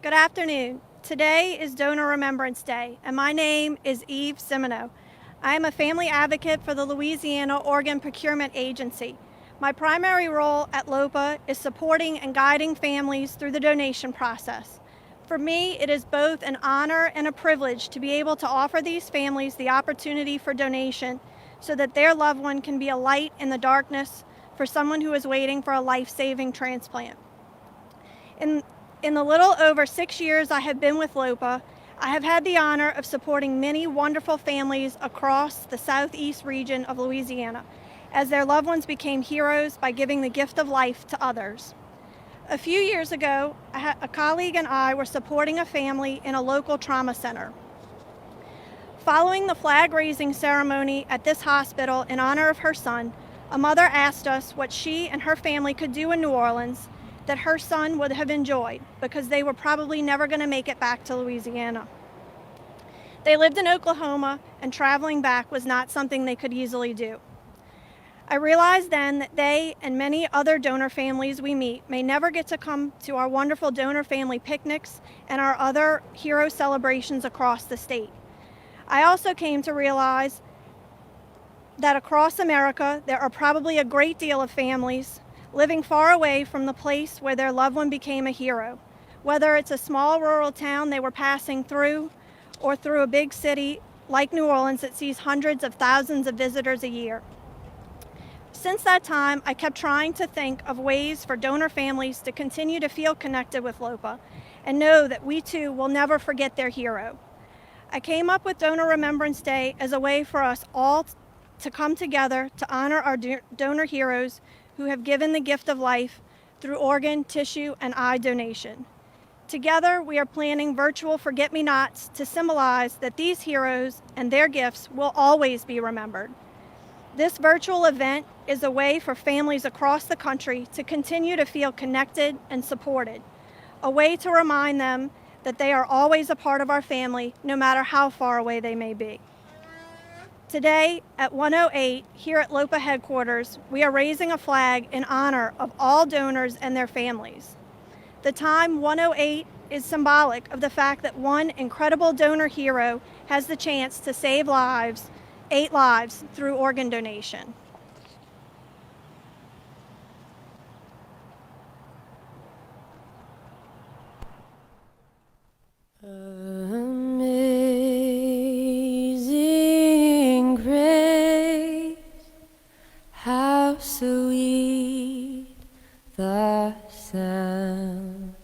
Good afternoon. Today is Donor Remembrance Day, and my name is Eve Simino. I am a family advocate for the Louisiana Organ Procurement Agency. My primary role at LOPA is supporting and guiding families through the donation process. For me, it is both an honor and a privilege to be able to offer these families the opportunity for donation so that their loved one can be a light in the darkness for someone who is waiting for a life-saving transplant. In the little over 6 years I have been with LOPA, I have had the honor of supporting many wonderful families across the southeast region of Louisiana as their loved ones became heroes by giving the gift of life to others. A few years ago, a colleague and I were supporting a family in a local trauma center. Following the flag-raising ceremony at this hospital in honor of her son, a mother asked us what she and her family could do in New Orleans that her son would have enjoyed because they were probably never going to make it back to Louisiana. They lived in Oklahoma, and traveling back was not something they could easily do. I realized then that they and many other donor families we meet may never get to come to our wonderful donor family picnics and our other hero celebrations across the state. I also came to realize that across America, there are probably a great deal of families living far away from the place where their loved one became a hero, whether it's a small rural town they were passing through or through a big city like New Orleans that sees hundreds of thousands of visitors a year. Since that time, I kept trying to think of ways for donor families to continue to feel connected with LOPA and know that we too will never forget their hero. I came up with Donor Remembrance Day as a way for us all to come together to honor our donor heroes who have given the gift of life through organ, tissue, and eye donation. Together, we are planning virtual forget-me-nots to symbolize that these heroes and their gifts will always be remembered. This virtual event is a way for families across the country to continue to feel connected and supported, a way to remind them that they are always a part of our family, no matter how far away they may be. Today at 1:08 here at LOPA headquarters, we are raising a flag in honor of all donors and their families. The time 1:08 is symbolic of the fact that one incredible donor hero has the chance to save lives, 8 lives, through organ donation. Amazing grace, how sweet the sound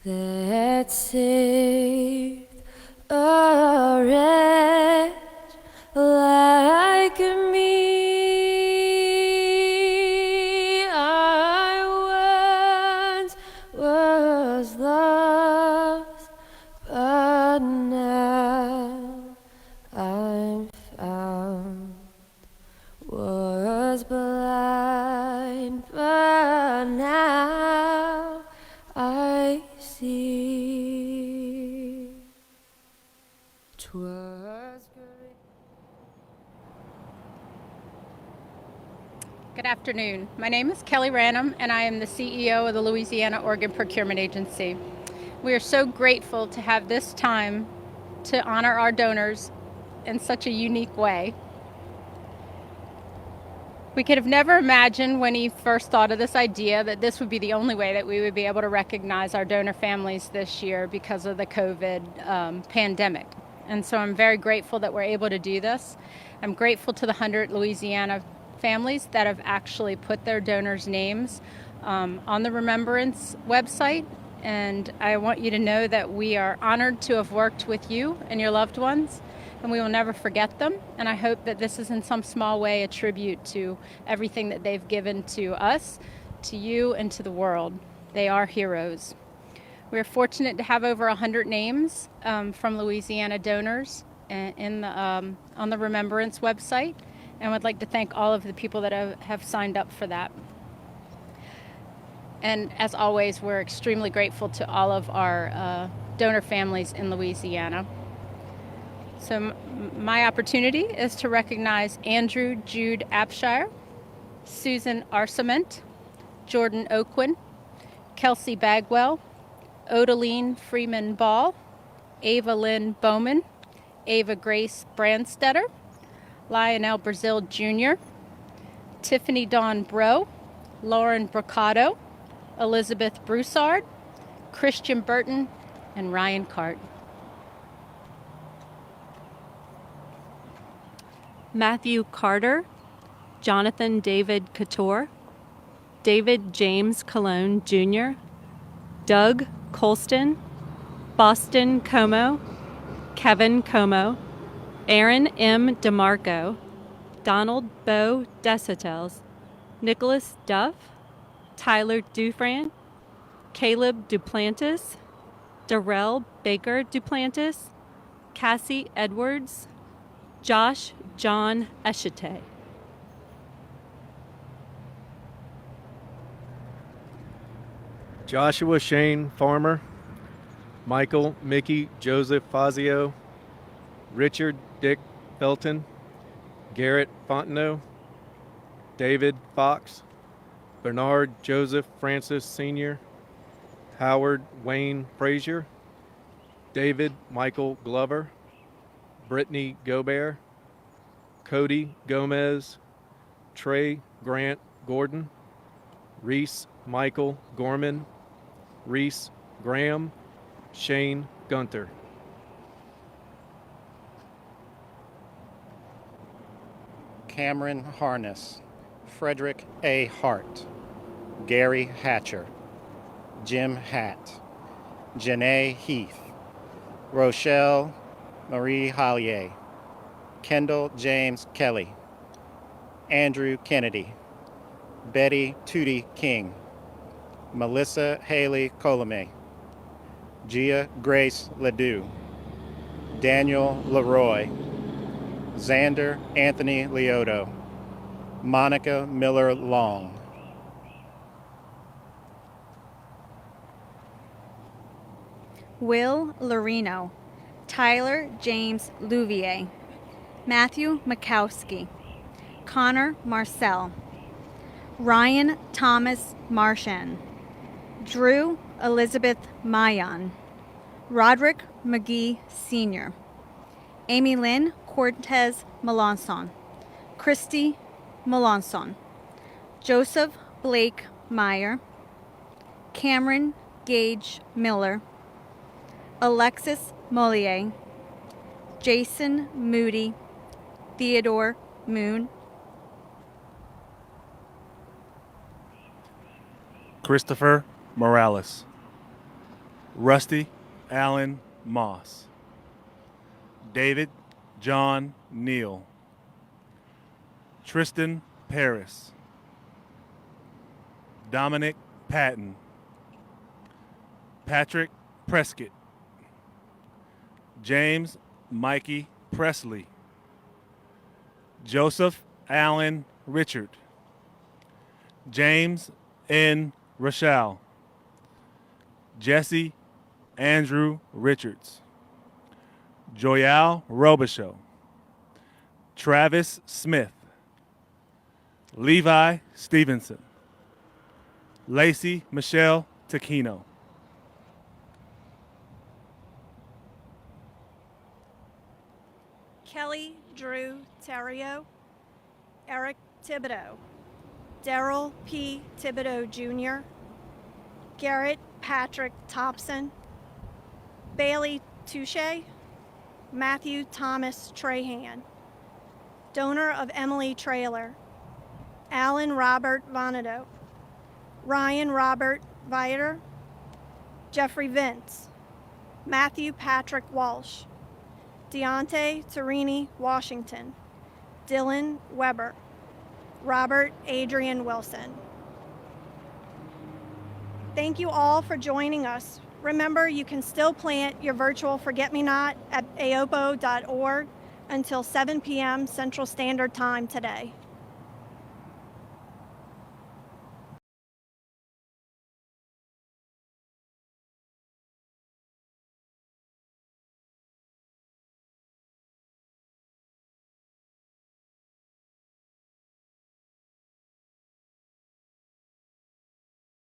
that saved a wretch like me. I once was lost, but now I'm found. Was blind, but now I see. 'Twas great. Good afternoon. My name is Kelly Ranum, and I am the CEO of the Louisiana Organ Procurement Agency. We are so grateful to have this time to honor our donors in such a unique way. We could have never imagined when he first thought of this idea that this would be the only way that we would be able to recognize our donor families this year because of the COVID pandemic. And so I'm very grateful that we're able to do this. I'm grateful to the 100 Louisiana families that have actually put their donors' names on the Remembrance website. And I want you to know that we are honored to have worked with you and your loved ones, and we will never forget them. And I hope that this is in some small way a tribute to everything that they've given to us, to you, and to the world. They are heroes. We're fortunate to have over 100 names from Louisiana donors on the Remembrance website, and would like to thank all of the people that have signed up for that. And as always, we're extremely grateful to all of our donor families in Louisiana. So my opportunity is to recognize Andrew Jude Abshire, Susan Arcement, Jordan Oquin, Kelsey Bagwell, Odaline Freeman Ball, Ava Lynn Bowman, Ava Grace Brandstetter, Lionel Brazil Jr., Tiffany Dawn Bro, Lauren Brocado, Elizabeth Broussard, Christian Burton, and Ryan Cart. Matthew Carter, Jonathan David Couture, David James Cologne Jr., Doug Colston, Boston Como, Kevin Como, Aaron M. DeMarco, Donald Bo Desautel, Nicholas Duff, Tyler Dufran, Caleb Duplantis, Darrell Baker Duplantis, Cassie Edwards, Josh John Eshete. Joshua Shane Farmer, Michael Mickey Joseph Fazio, Richard Dick Felton, Garrett Fontenot, David Fox, Bernard Joseph Francis Sr., Howard Wayne Frazier, David Michael Glover, Brittany Gobert, Cody Gomez, Trey Grant Gordon, Reese Michael Gorman, Reese Graham, Shane Gunter. Cameron Harness, Frederick A. Hart, Gary Hatcher, Jim Hatt, Janae Heath, Rochelle Marie Hollier, Kendall James Kelly, Andrew Kennedy, Betty Tootie King, Melissa Haley Colome, Gia Grace Ledoux, Daniel Leroy, Xander Anthony Lioto, Monica Miller Long. Will Lorino, Tyler James Louvier, Matthew Makowski, Connor Marcel, Ryan Thomas Marchand, Drew Elizabeth Mayan, Roderick McGee Sr., Amy Lynn Cortez Melanson, Christy Melanson, Joseph Blake Meyer, Cameron Gage Miller, Alexis Mollier, Jason Moody, Theodore Moon, Christopher Morales, Rusty Allen Moss, David John Neal, Tristan Paris, Dominic Patton, Patrick Prescott, James Mikey Presley, Joseph Allen Richard, James N. Rochelle, Jesse Andrew Richards, Joyal Robichaux, Travis Smith, Levi Stevenson, Lacey Michelle Taquino. Kelly Drew Terrio, Eric Thibodeau, Daryl P. Thibodeau Jr., Garrett Patrick Thompson, Bailey Touche, Matthew Thomas Trahan, donor of Emily Trailer, Alan Robert Vonado, Ryan Robert Viter, Jeffrey Vince, Matthew Patrick Walsh, Deontay Torini Washington, Dylan Weber, Robert Adrian Wilson. Thank you all for joining us. Remember, you can still plant your virtual Forget-Me-Not at aopo.org until 7 p.m. Central Standard Time today.